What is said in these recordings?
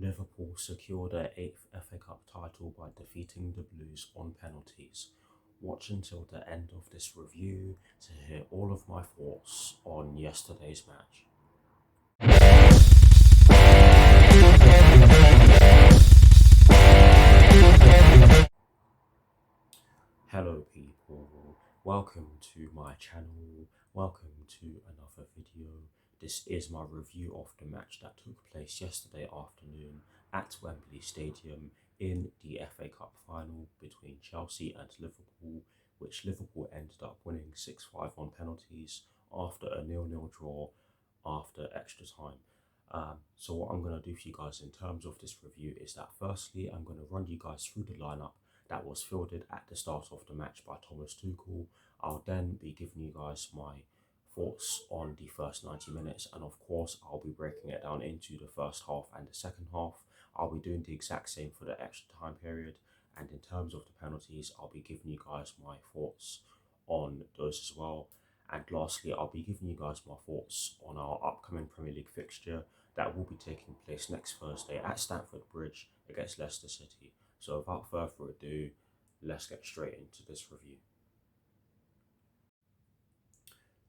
Liverpool secure their 8th FA Cup title by defeating the Blues on penalties. Watch until the end of this review to hear all of my thoughts on yesterday's match. Hello people, welcome to my channel, welcome to another video. This is my review of the match that took place yesterday afternoon at Wembley Stadium in the FA Cup final between Chelsea and Liverpool, which Liverpool ended up winning 6-5 on penalties after a 0-0 draw after extra time. So what I'm going to do for you guys in terms of this review is that firstly I'm going to run you guys through the lineup that was fielded at the start of the match by Thomas Tuchel. I'll then be giving you guys my thoughts on the first 90 minutes, and of course I'll be breaking it down into the first half and the second half. I'll be doing the exact same for the extra time period, and in terms of the penalties I'll be giving you guys my thoughts on those as well. And lastly, I'll be giving you guys my thoughts on our upcoming Premier League fixture that will be taking place next Thursday at Stamford Bridge against Leicester City. So without further ado, let's get straight into this review.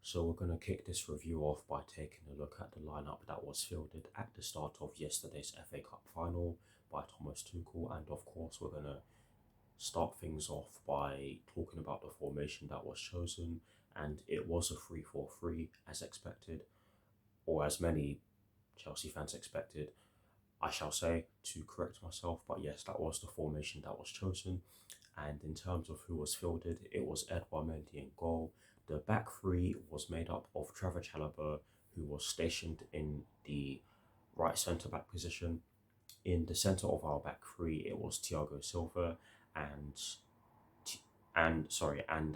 So we're going to kick this review off by taking a look at the lineup that was fielded at the start of yesterday's FA Cup final by Thomas Tuchel, and of course we're going to start things off by talking about the formation that was chosen, and it was a 3-4-3 as expected, or as many Chelsea fans expected, I shall say, to correct myself, but yes, that was the formation that was chosen. And in terms of who was fielded, it was Edouard Mendy in goal. The back three was made up of Trevor CHELIV, who was stationed in the right centre-back position. In the centre of our back three, it was Thiago Silva, and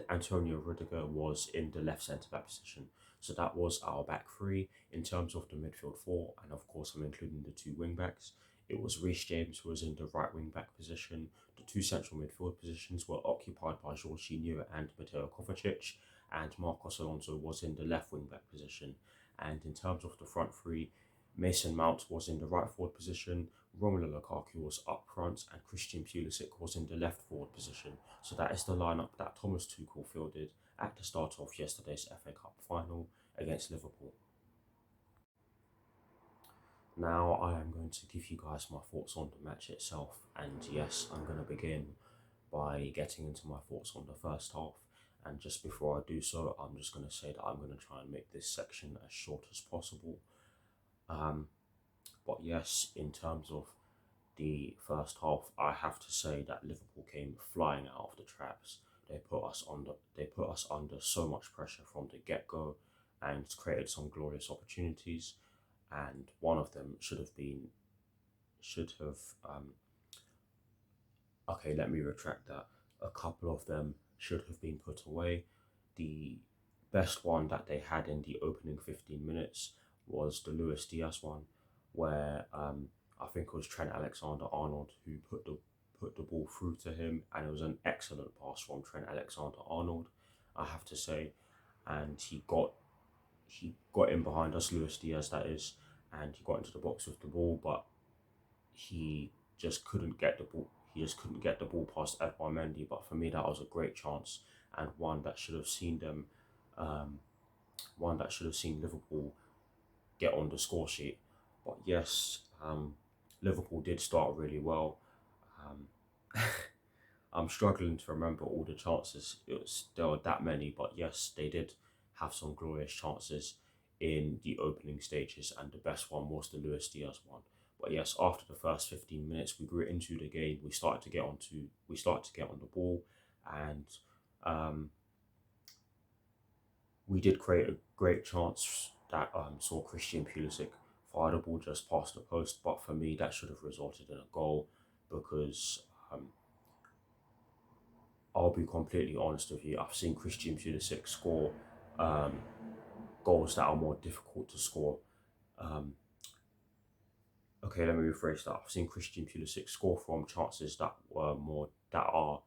Antonio Rudiger was in the left centre-back position. So that was our back three. In terms of the midfield four, and of course I'm including the two wing-backs, it was Reece James who was in the right wing-back position. The two central midfield positions were occupied by Jorginho and Mateo Kovacic, and Marcos Alonso was in the left wing-back position. And in terms of the front three, Mason Mount was in the right forward position, Romelu Lukaku was up front, and Christian Pulisic was in the left forward position. So that is the lineup that Thomas Tuchel fielded at the start of yesterday's FA Cup final against Liverpool. Now I am going to give you guys my thoughts on the match itself, and yes, I'm going to begin by getting into my thoughts on the first half. And just before I do so, I'm just going to say that I'm going to try and make this section as short as possible. But yes, in terms of the first half, I have to say that Liverpool came flying out of the traps. They put us under so much pressure from the get-go and created some glorious opportunities. And one of them okay, let me retract that. A couple of them should have been put away. The best one that they had in the opening 15 minutes was the Luis Diaz one, where I think it was Trent Alexander-Arnold who put the ball through to him, and it was an excellent pass from Trent Alexander-Arnold, I have to say. And he got in behind us, Luis Diaz that is, and he got into the box with the ball, but he just couldn't get the ball. He just couldn't get the ball past Edouard Mendy. But for me, that was a great chance, and one that should have seen Liverpool get on the score sheet. But yes, Liverpool did start really well. I'm struggling to remember all the chances. There were that many, but yes, they did have some glorious chances in the opening stages, and the best one was the Luis Diaz one. But yes, after the first 15 minutes, we grew into the game. We started to get on the ball, and we did create a great chance that saw Christian Pulisic fire the ball just past the post. But for me, that should have resulted in a goal, because I'll be completely honest with you, I've seen Christian Pulisic score goals that are more difficult to score. Okay, let me rephrase that. I've seen Christian Pulisic score from chances that were more that are.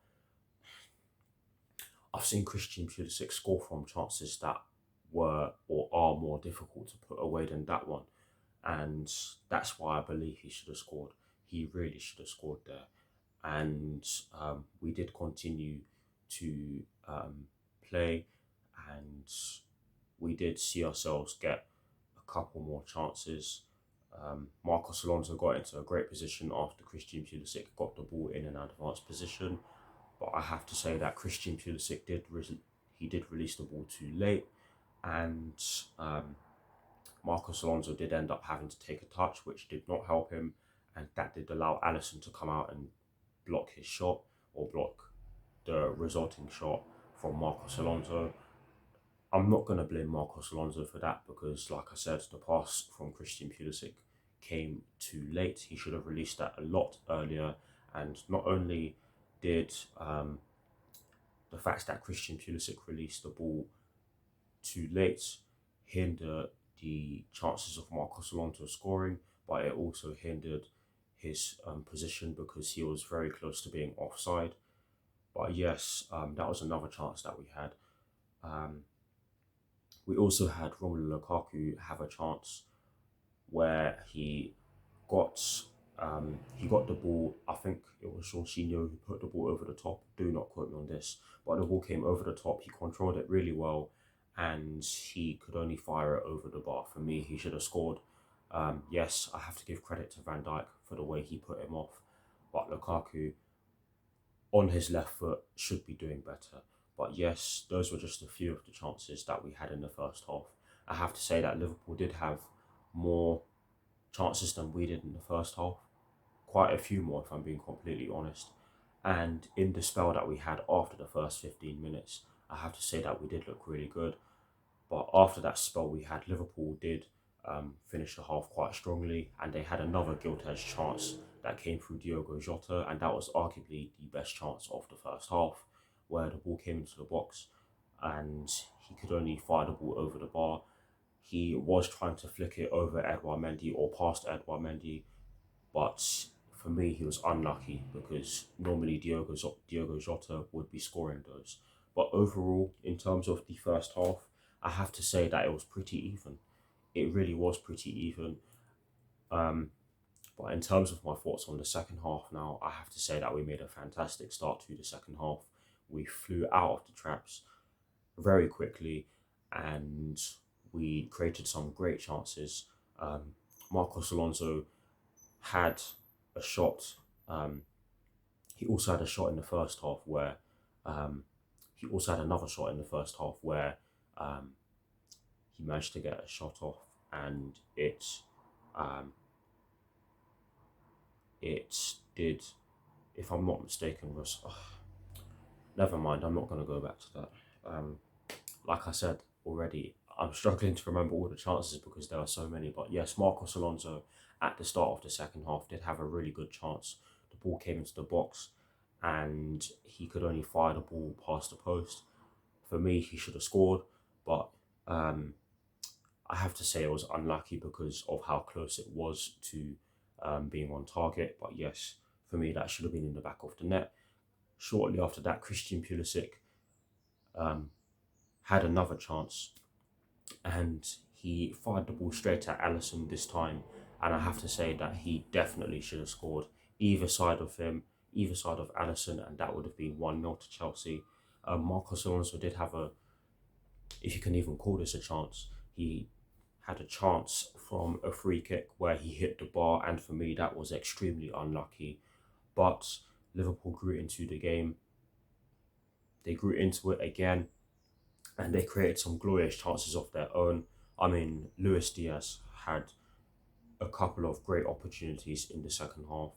I've seen Christian Pulisic score from chances that were or are more difficult to put away than that one. and that's why I believe he should have scored. He really should have scored there, and we did continue to play, and we did see ourselves get a couple more chances. Marcos Alonso got into a great position after Christian Pulisic got the ball in an advanced position, but I have to say that Christian Pulisic did release the ball too late, and Marcos Alonso did end up having to take a touch, which did not help him, and that did allow Alisson to come out and block his shot, or block the resulting shot from Marcos Alonso. I'm not going to blame Marcos Alonso for that because, like I said, the pass from Christian Pulisic came too late. He should have released that a lot earlier. And not only did the fact that Christian Pulisic released the ball too late hinder the chances of Marcos Alonso scoring, but it also hindered his position because he was very close to being offside. But yes, that was another chance that we had. Um, we also had Romelu Lukaku have a chance where got he got the ball. I think it was Jorginho who put the ball over the top. Do not quote me on this, but the ball came over the top. He controlled it really well, and he could only fire it over the bar. For me, he should have scored. Yes, I have to give credit to Van Dijk for the way he put him off, but Lukaku on his left foot should be doing better. But yes, those were just a few of the chances that we had in the first half. I have to say that Liverpool did have more chances than we did in the first half. Quite a few more, if I'm being completely honest. And in the spell that we had after the first 15 minutes, I have to say that we did look really good. But after that spell we had, Liverpool did finish the half quite strongly, and they had another gilt-edged chance that came through Diogo Jota, and that was arguably the best chance of the first half, where the ball came into the box and he could only fire the ball over the bar. He was trying to flick it over Edouard Mendy or past Edouard Mendy, but for me, he was unlucky because normally Diogo Jota would be scoring those. But overall, in terms of the first half, I have to say that it was pretty even. It really was pretty even. Um, but in terms of my thoughts on the second half now, I have to say that we made a fantastic start to the second half. We flew out of the traps very quickly, and we created some great chances. Marcos Alonso had a shot. He also had a shot in the first half where he also had another shot in the first half where um, he managed to get a shot off, and um, it did, if I'm not mistaken, was never mind. I'm not going to go back to that. Um, like I said already, I'm struggling to remember all the chances because there are so many. But yes, Marcos Alonso at the start of the second half did have a really good chance. The ball came into the box and he could only fire the ball past the post. For me, he should have scored, but I have to say it was unlucky because of how close it was to being on target. But yes, for me, that should have been in the back of the net. Shortly after that, Christian Pulisic um, had another chance and he fired the ball straight at Alisson this time. And I have to say that he definitely should have scored either side of him, either side of Alisson, and that would have been 1-0 to Chelsea. Marcos Alonso did have a, if you can even call this a chance, he had a chance from a free kick where he hit the bar, and for me, that was extremely unlucky. But Liverpool grew into the game, they grew into it again, and they created some glorious chances of their own. I mean, Luis Diaz had a couple of great opportunities in the second half.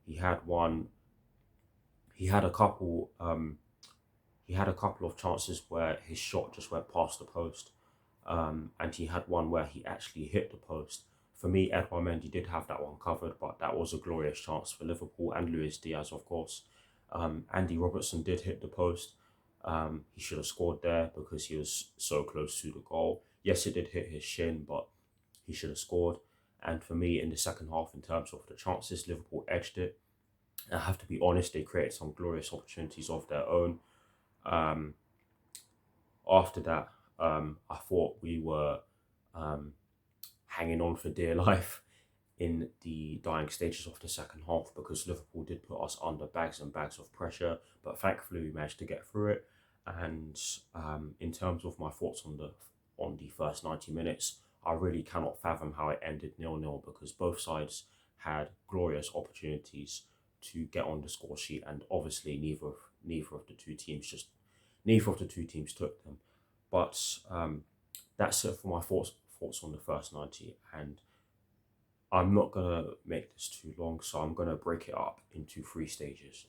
He had one. He had a couple. He had a couple of chances where his shot just went past the post, and he had one where he actually hit the post. For me, Edouard Mendy did have that one covered, but that was a glorious chance for Liverpool and Luis Diaz, of course. Andy Robertson did hit the post. He should have scored there because he was so close to the goal. Yes, it did hit his shin, but he should have scored. And for me, in the second half, in terms of the chances, Liverpool edged it. I have to be honest, they created some glorious opportunities of their own. Um, After that, I thought we were um, hanging on for dear life in the dying stages of the second half, because Liverpool did put us under bags and bags of pressure, but thankfully we managed to get through it. And in terms of my thoughts on the first 90 minutes, I really cannot fathom how it ended 0-0, because both sides had glorious opportunities to get on the score sheet, and obviously neither of the two teams took them. But that's it for my thoughts on the first 90, and I'm not gonna make this too long, so I'm gonna break it up into three stages.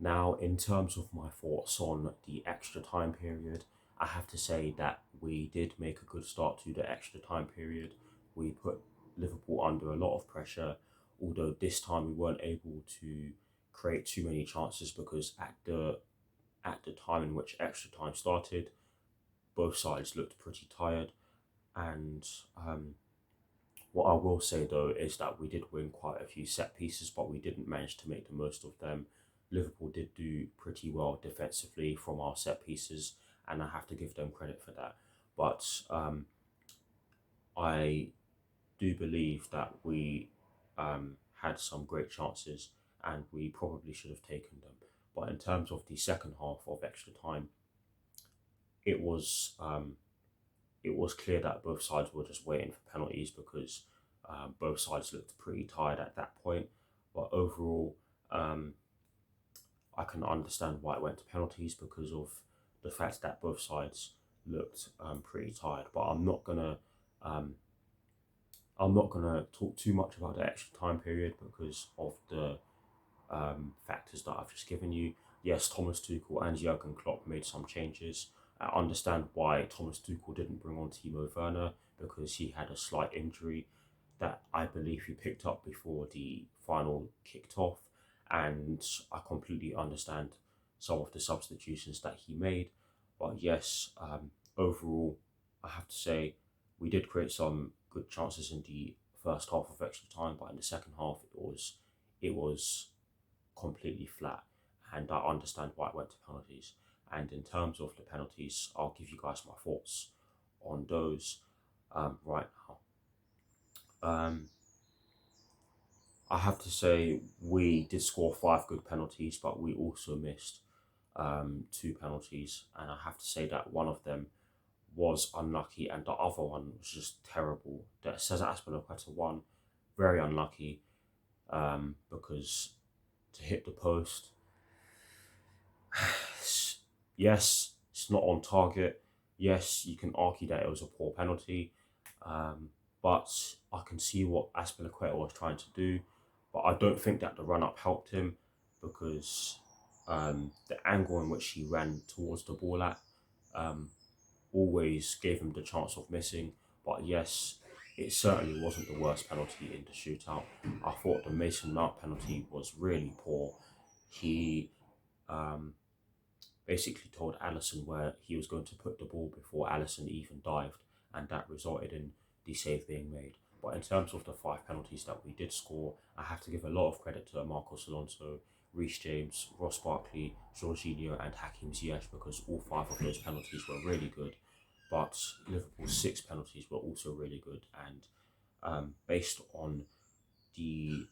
Now, in terms of my thoughts on the extra time period, I have to say that we did make a good start to the extra time period. We put Liverpool under a lot of pressure, although this time we weren't able to create too many chances, because at the time in which extra time started, both sides looked pretty tired. And what I will say though is that we did win quite a few set pieces, but we didn't manage to make the most of them. Liverpool did do pretty well defensively from our set pieces, and I have to give them credit for that. But I do believe that we had some great chances, and we probably should have taken them. But in terms of the second half of extra time, it was um, it was clear that both sides were just waiting for penalties, because both sides looked pretty tired at that point. But overall, um, I can understand why it went to penalties, because of the fact that both sides looked pretty tired. But um, I'm not gonna talk too much about the extra time period because of the factors that I've just given you. Yes, Thomas Tuchel and Jurgen Klopp made some changes. I understand why Thomas Tuchel didn't bring on Timo Werner, because he had a slight injury that I believe he picked up before the final kicked off, and I completely understand some of the substitutions that he made. But yes, overall, I have to say we did create some good chances in the first half of extra time, but in the second half it was completely flat, and I understand why it went to penalties. And in terms of the penalties, I'll give you guys my thoughts on those right now. Um, I have to say we did score five good penalties, but we also missed two penalties, and I have to say that one of them was unlucky, and the other one was just terrible. The Cesar Azpilicueta one, very unlucky, because to hit the post, yes, it's not on target. Yes, you can argue that it was a poor penalty, um, but I can see what Azpilicueta was trying to do. But I don't think that the run up helped him, because the angle in which he ran towards the ball at um, always gave him the chance of missing. But yes, it certainly wasn't the worst penalty in the shootout. I thought the Mason Mount penalty was really poor. He um, basically told Allison where he was going to put the ball before Allison even dived, and that resulted in the save being made. But in terms of the five penalties that we did score, I have to give a lot of credit to Marcos Alonso, Reece James, Ross Barkley, Jorginho, and Hakim Ziyech, because all five of those penalties were really good. But Liverpool's six penalties were also really good, and based on the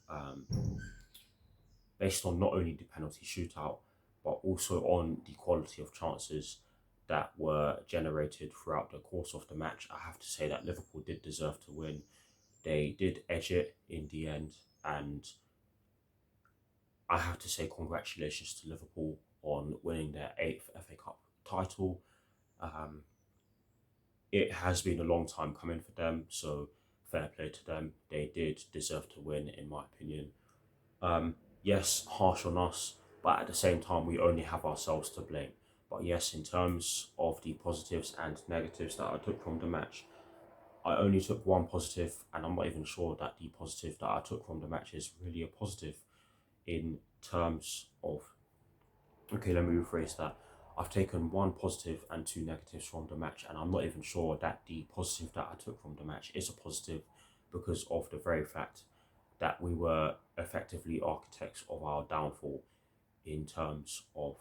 based on not only the penalty shootout, but also on the quality of chances that were generated throughout the course of the match, I have to say that Liverpool did deserve to win. They did edge it in the end, and I have to say congratulations to Liverpool on winning their eighth FA Cup title. Um, it has been a long time coming for them, so fair play to them. They did deserve to win, in my opinion. Yes, harsh on us, but at the same time, we only have ourselves to blame. But yes, in terms of the positives and negatives that I took from the match, I only took one positive, and I'm not even sure that the positive that I took from the match is really a positive in terms of. Okay, let me rephrase that. I've taken one positive and two negatives from the match, and I'm not even sure that the positive that I took from the match is a positive, because of the very fact that we were effectively architects of our downfall in terms of.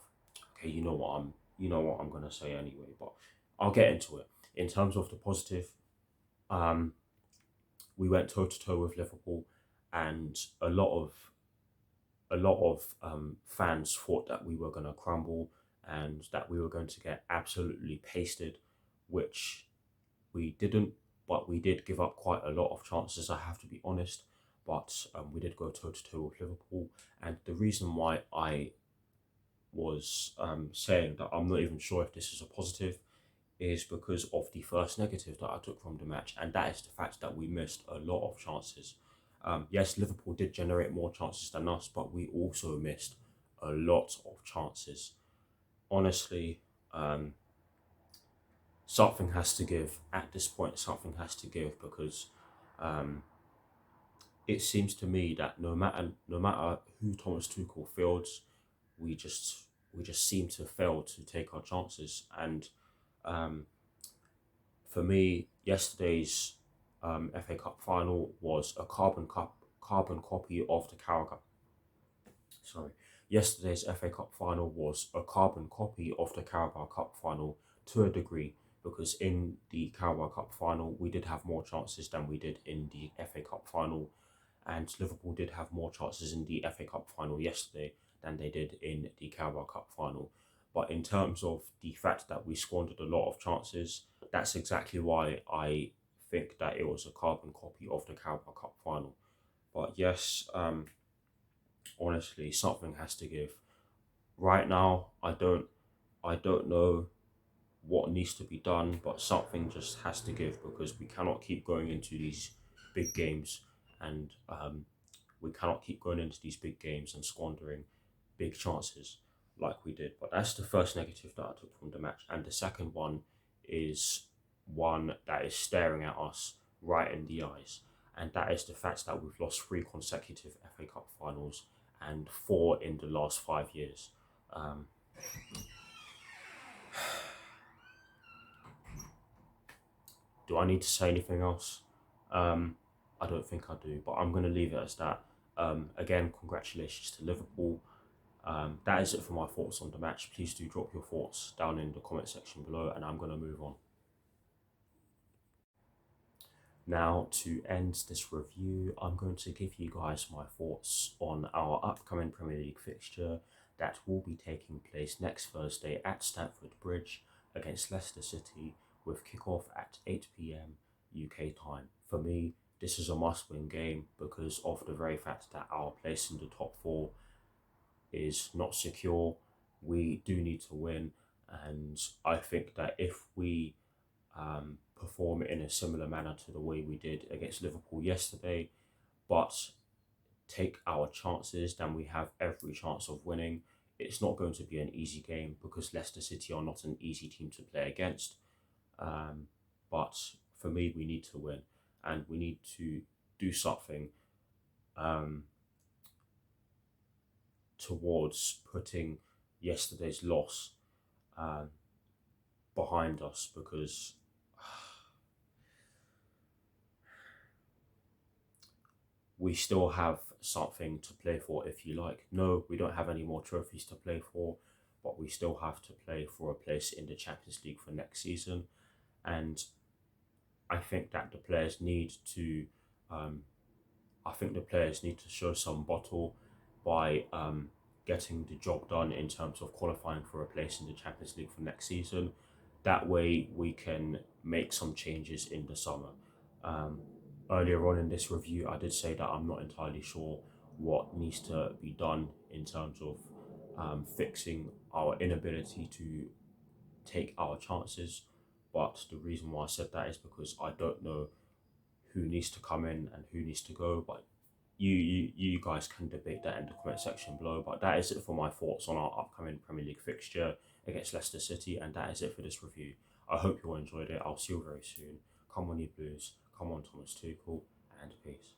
Okay, you know what I'm gonna say anyway, but I'll get into it. In terms of the positive, um, we went toe to toe with Liverpool, and a lot of fans thought that we were going to crumble and that we were going to get absolutely pasted, which we didn't. But we did give up quite a lot of chances, I have to be honest. But we did go toe to toe with Liverpool, and the reason why I was saying that I'm not even sure if this is a positive is because of the first negative that I took from the match, and that is the fact that we missed a lot of chances. Yes, Liverpool did generate more chances than us, but we also missed a lot of chances. Honestly, um, something has to give at this point. Something has to give because um, it seems to me that no matter who Thomas Tuchel fields, we just we just seem to fail to take our chances. And um, for me, yesterday's FA Cup final was a carbon copy of the Carabao. Sorry, yesterday's FA Cup final was a carbon copy of the Carabao Cup final to a degree, because in the Carabao Cup final we did have more chances than we did in the FA Cup final, and Liverpool did have more chances in the FA Cup final yesterday than they did in the Carabao Cup final. But in terms of the fact that we squandered a lot of chances, that's exactly why I think that it was a carbon copy of the Carabao Cup final. But yes, honestly, something has to give. Right now, I don't know what needs to be done, but something just has to give because we cannot keep going into these big games and we cannot keep going into these big games and squandering big chances like we did. But that's the first negative that I took from the match. And the second one is one that is staring at us right in the eyes. And that is the fact that we've lost three consecutive FA Cup finals and four in the last 5 years. Um, do I need to say anything else? Um, I don't think I do, but I'm going to leave it as that. Again, congratulations to Liverpool. That is it for my thoughts on the match. Please do drop your thoughts down in the comment section below, and I'm going to move on. Now, to end this review, I'm going to give you guys my thoughts on our upcoming Premier League fixture that will be taking place next Thursday at Stamford Bridge against Leicester City, with kickoff at 8 p.m. UK time. For me, this is a must-win game because of the very fact that our place in the top four is not secure. We do need to win, and I think that if we perform in a similar manner to the way we did against Liverpool yesterday, but take our chances, then we have every chance of winning. It's not going to be an easy game because Leicester City are not an easy team to play against. Um, but for me, we need to win and we need to do something um, towards putting yesterday's loss um, behind us, because we still have something to play for, if you like. No, we don't have any more trophies to play for, but we still have to play for a place in the Champions League for next season. And I think that the players need to, um, I think the players need to show some bottle by getting the job done in terms of qualifying for a place in the Champions League for next season. That way we can make some changes in the summer. Um, Earlier on in this review, I did say that I'm not entirely sure what needs to be done in terms of fixing our inability to take our chances. But the reason why I said that is because I don't know who needs to come in and who needs to go. But you guys can debate that in the comment section below. But that is it for my thoughts on our upcoming Premier League fixture against Leicester City, and that is it for this review. I hope you all enjoyed it. I'll see you very soon. Come on, you Blues. Come on, Thomas Tuchel, and peace.